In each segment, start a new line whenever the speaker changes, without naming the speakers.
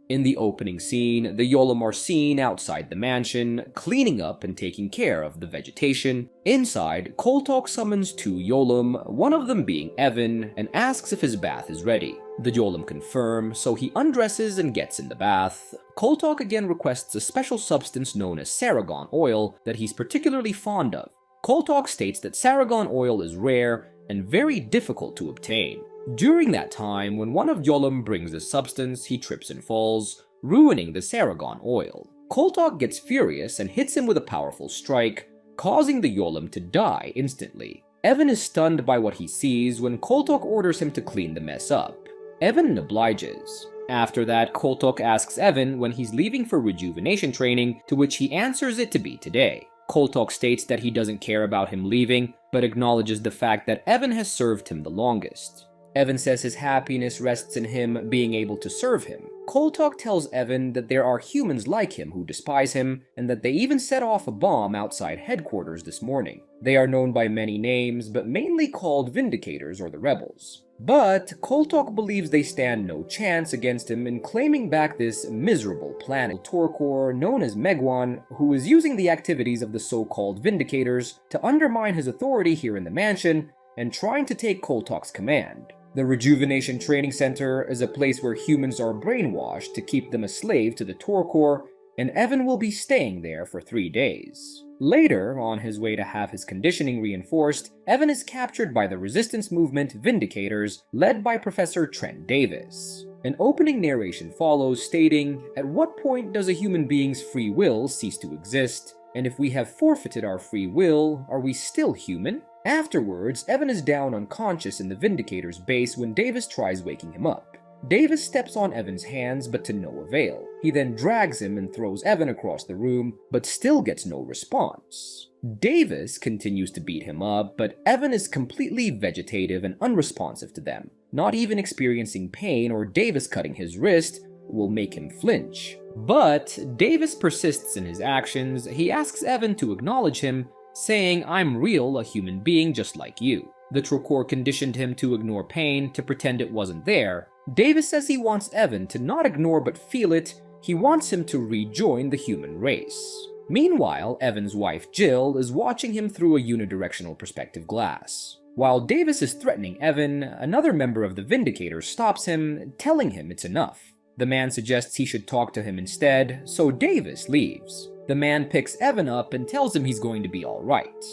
In the opening scene, the Yolum are seen outside the mansion, cleaning up and taking care of the vegetation. Inside, Koltok summons two Yolum, one of them being Evan, and asks if his bath is ready. The Yolum confirm, so he undresses and gets in the bath. Koltok again requests a special substance known as Saragon oil that he's particularly fond of. Koltok states that Saragon oil is rare and very difficult to obtain. During that time, when one of Yolum brings the substance, he trips and falls, ruining the Saragon oil. Koltok gets furious and hits him with a powerful strike, causing the Yolum to die instantly. Evan is stunned by what he sees when Koltok orders him to clean the mess up. Evan obliges. After that, Koltok asks Evan when he's leaving for rejuvenation training, to which he answers it to be today. Koltok states that he doesn't care about him leaving, but acknowledges the fact that Evan has served him the longest. Evan says his happiness rests in him being able to serve him. Koltok tells Evan that there are humans like him who despise him, and that they even set off a bomb outside headquarters this morning. They are known by many names, but mainly called Vindicators or the Rebels. But Koltok believes they stand no chance against him in claiming back this miserable planet Torkor known as Megwan, who is using the activities of the so-called Vindicators to undermine his authority here in the mansion and trying to take Koltok's command. The Rejuvenation Training Center is a place where humans are brainwashed to keep them a slave to the Torkor, and Evan will be staying there for 3 days. Later, on his way to have his conditioning reinforced, Evan is captured by the resistance movement Vindicators, led by Professor Trent Davis. An opening narration follows stating, "At what point does a human being's free will cease to exist? And if we have forfeited our free will, are we still human?" Afterwards, Evan is down unconscious in the Vindicator's base when Davis tries waking him up. Davis steps on Evan's hands, but to no avail. He then drags him and throws Evan across the room, but still gets no response. Davis continues to beat him up, but Evan is completely vegetative and unresponsive to them. Not even experiencing pain or Davis cutting his wrist will make him flinch. But Davis persists in his actions. He asks Evan to acknowledge him, saying, "I'm real, a human being just like you." The Torkor conditioned him to ignore pain, to pretend it wasn't there. Davis says he wants Evan to not ignore but feel it. He wants him to rejoin the human race. Meanwhile, Evan's wife Jill is watching him through a unidirectional perspective glass. While Davis is threatening Evan, another member of the Vindicators stops him, telling him it's enough. The man suggests he should talk to him instead, so Davis leaves. The man picks Evan up and tells him he's going to be alright.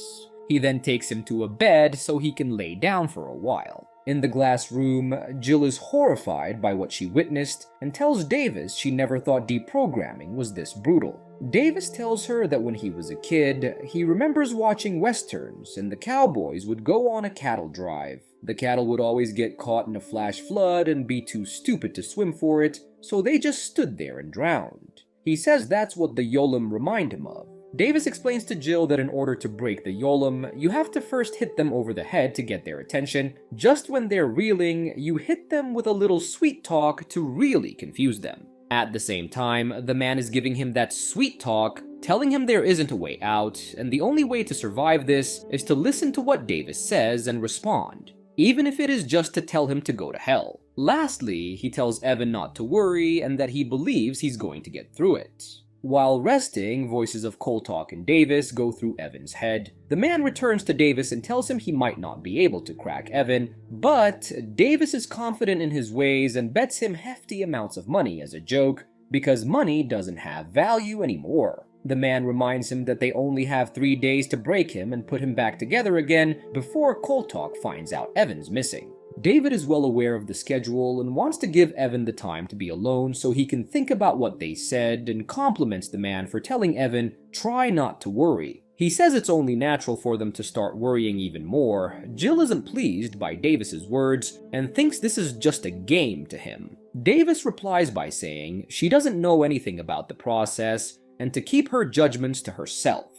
He then takes him to a bed so he can lay down for a while. In the glass room, Jill is horrified by what she witnessed and tells Davis she never thought deprogramming was this brutal. Davis tells her that when he was a kid, he remembers watching westerns and the cowboys would go on a cattle drive. The cattle would always get caught in a flash flood and be too stupid to swim for it, so they just stood there and drowned. He says that's what the Yolum remind him of. Davis explains to Jill that in order to break the Yolum, you have to first hit them over the head to get their attention. Just when they're reeling, you hit them with a little sweet talk to really confuse them. At the same time, the man is giving him that sweet talk, telling him there isn't a way out, and the only way to survive this is to listen to what Davis says and respond, even if it is just to tell him to go to hell. Lastly, he tells Evan not to worry and that he believes he's going to get through it. While resting, voices of Koltok and Davis go through Evan's head. The man returns to Davis and tells him he might not be able to crack Evan, but Davis is confident in his ways and bets him hefty amounts of money as a joke, because money doesn't have value anymore. The man reminds him that they only have 3 days to break him and put him back together again before Koltok finds out Evan's missing. David is well aware of the schedule and wants to give Evan the time to be alone so he can think about what they said, and compliments the man for telling Evan, try not to worry. He says it's only natural for them to start worrying even more. Jill isn't pleased by Davis's words and thinks this is just a game to him. Davis replies by saying she doesn't know anything about the process and to keep her judgments to herself.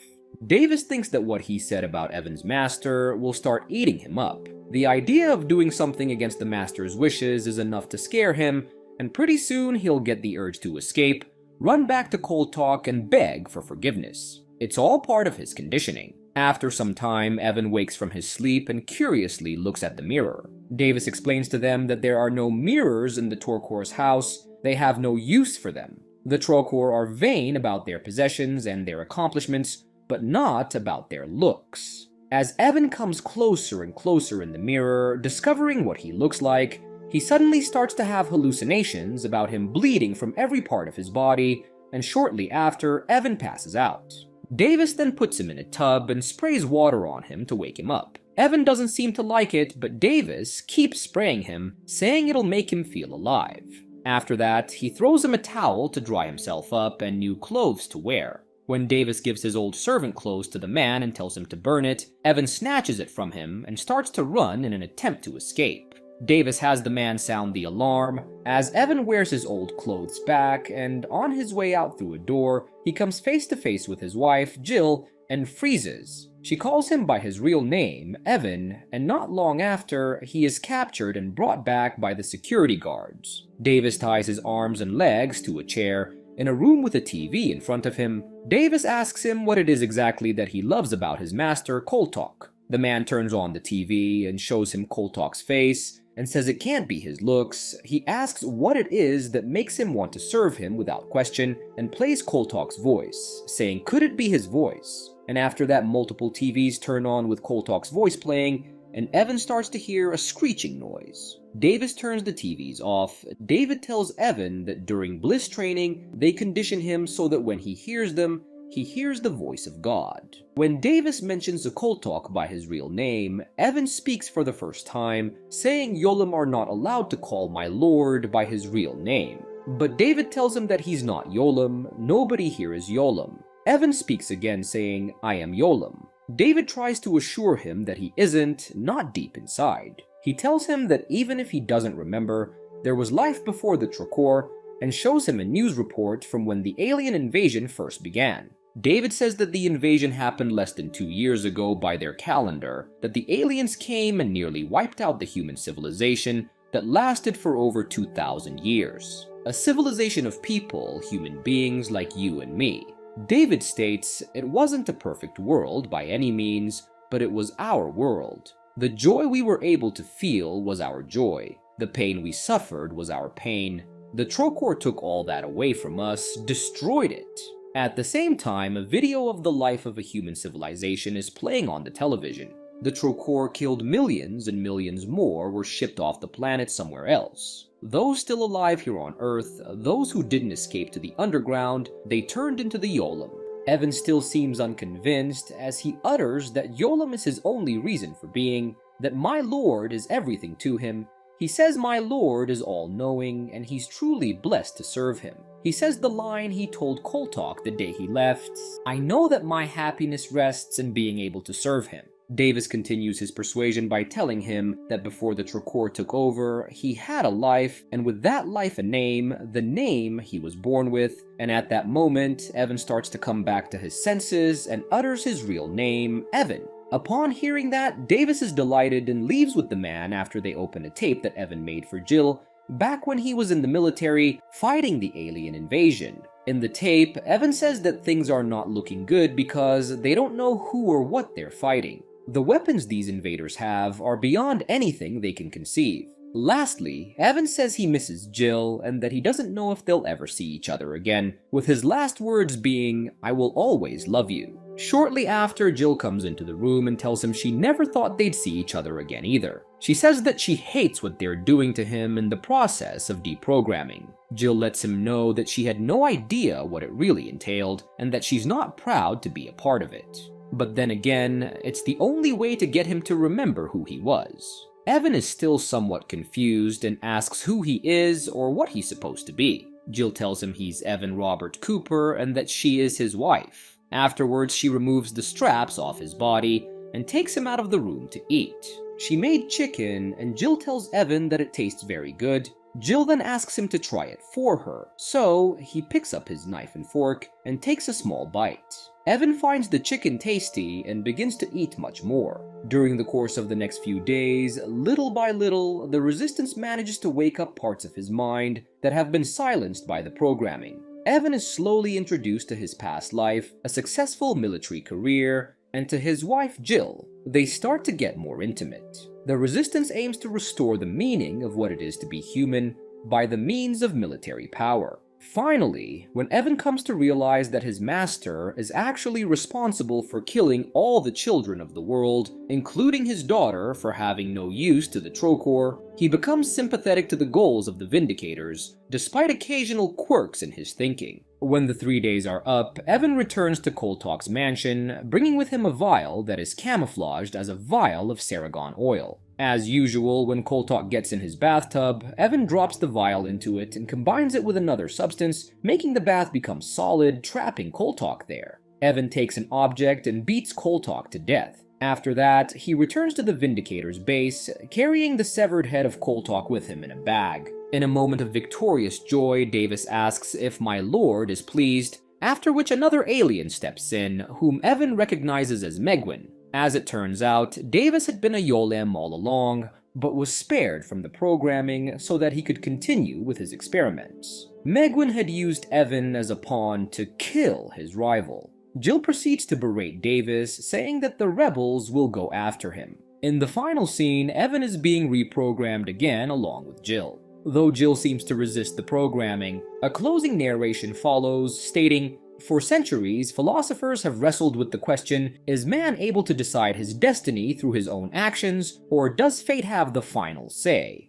Davis thinks that what he said about Evan's master will start eating him up. The idea of doing something against the master's wishes is enough to scare him, and pretty soon he'll get the urge to escape, run back to Koltok and beg for forgiveness. It's all part of his conditioning. After some time, Evan wakes from his sleep and curiously looks at the mirror. Davis explains to them that there are no mirrors in the Torkor's house, they have no use for them. The Torkor are vain about their possessions and their accomplishments, but not about their looks. As Evan comes closer and closer in the mirror, discovering what he looks like, he suddenly starts to have hallucinations about him bleeding from every part of his body, and shortly after, Evan passes out. Davis then puts him in a tub and sprays water on him to wake him up. Evan doesn't seem to like it, but Davis keeps spraying him, saying it'll make him feel alive. After that, he throws him a towel to dry himself up and new clothes to wear. When Davis gives his old servant clothes to the man and tells him to burn it, Evan snatches it from him and starts to run in an attempt to escape. Davis has the man sound the alarm, as Evan wears his old clothes back, and on his way out through a door, he comes face to face with his wife, Jill, and freezes. She calls him by his real name, Evan, and not long after, he is captured and brought back by the security guards. Davis ties his arms and legs to a chair in a room with a TV in front of him. Davis asks him what it is exactly that he loves about his master, Koltok. The man turns on the TV and shows him Koltok's face, and says it can't be his looks. He asks what it is that makes him want to serve him without question, and plays Koltok's voice, saying could it be his voice? And after that, multiple TVs turn on with Koltok's voice playing, and Evan starts to hear a screeching noise. Davis turns the TVs off. David tells Evan that during Bliss training, they condition him so that when he hears them, he hears the voice of God. When Davis mentions the Koltok by his real name, Evan speaks for the first time, saying Yolam are not allowed to call my lord by his real name. But David tells him that he's not Yolam, nobody here is Yolam. Evan speaks again saying, I am Yolam. David tries to assure him that he isn't, not deep inside. He tells him that even if he doesn't remember, there was life before the Torkor, and shows him a news report from when the alien invasion first began. David says that the invasion happened less than 2 years ago by their calendar, that the aliens came and nearly wiped out the human civilization that lasted for over 2,000 years. A civilization of people, human beings like you and me. David states, it wasn't a perfect world by any means, but it was our world. The joy we were able to feel was our joy. The pain we suffered was our pain. The Torkor took all that away from us, destroyed it. At the same time, a video of the life of a human civilization is playing on the television. The Torkor killed millions, and millions more were shipped off the planet somewhere else. Those still alive here on Earth, those who didn't escape to the underground, they turned into the Yolam. Evan still seems unconvinced as he utters that Yolam is his only reason for being, that my lord is everything to him. He says my lord is all-knowing, and he's truly blessed to serve him. He says the line he told Koltok the day he left, I know that my happiness rests in being able to serve him. Davis continues his persuasion by telling him that before the Torkor took over, he had a life, and with that life a name, the name he was born with, and at that moment, Evan starts to come back to his senses and utters his real name, Evan. Upon hearing that, Davis is delighted and leaves with the man after they open a tape that Evan made for Jill, back when he was in the military fighting the alien invasion. In the tape, Evan says that things are not looking good because they don't know who or what they're fighting. The weapons these invaders have are beyond anything they can conceive. Lastly, Evan says he misses Jill and that he doesn't know if they'll ever see each other again, with his last words being, I will always love you. Shortly after, Jill comes into the room and tells him she never thought they'd see each other again either. She says that she hates what they're doing to him in the process of deprogramming. Jill lets him know that she had no idea what it really entailed, and that she's not proud to be a part of it. But then again, it's the only way to get him to remember who he was. Evan is still somewhat confused and asks who he is or what he's supposed to be. Jill tells him he's Evan Robert Cooper and that she is his wife. Afterwards, she removes the straps off his body and takes him out of the room to eat. She made chicken, and Jill tells Evan that it tastes very good. Jill then asks him to try it for her, so he picks up his knife and fork and takes a small bite. Evan finds the chicken tasty and begins to eat much more. During the course of the next few days, little by little, the Resistance manages to wake up parts of his mind that have been silenced by the programming. Evan is slowly introduced to his past life, a successful military career, and to his wife Jill, they start to get more intimate. The Resistance aims to restore the meaning of what it is to be human by the means of military power. Finally, when Evan comes to realize that his master is actually responsible for killing all the children of the world, including his daughter for having no use to the Trocor, he becomes sympathetic to the goals of the Vindicators, despite occasional quirks in his thinking. When the 3 days are up, Evan returns to Koltok's mansion, bringing with him a vial that is camouflaged as a vial of Saragon oil. As usual, when Koltok gets in his bathtub, Evan drops the vial into it and combines it with another substance, making the bath become solid, trapping Koltok there. Evan takes an object and beats Koltok to death. After that, he returns to the Vindicator's base, carrying the severed head of Koltok with him in a bag. In a moment of victorious joy, Davis asks if my lord is pleased, after which another alien steps in, whom Evan recognizes as Megwin. As it turns out, Davis had been a Yolem all along, but was spared from the programming so that he could continue with his experiments. Megwin had used Evan as a pawn to kill his rival. Jill proceeds to berate Davis, saying that the rebels will go after him. In the final scene, Evan is being reprogrammed again along with Jill. Though Jill seems to resist the programming, a closing narration follows, stating, "For centuries, philosophers have wrestled with the question, is man able to decide his destiny through his own actions, or does fate have the final say?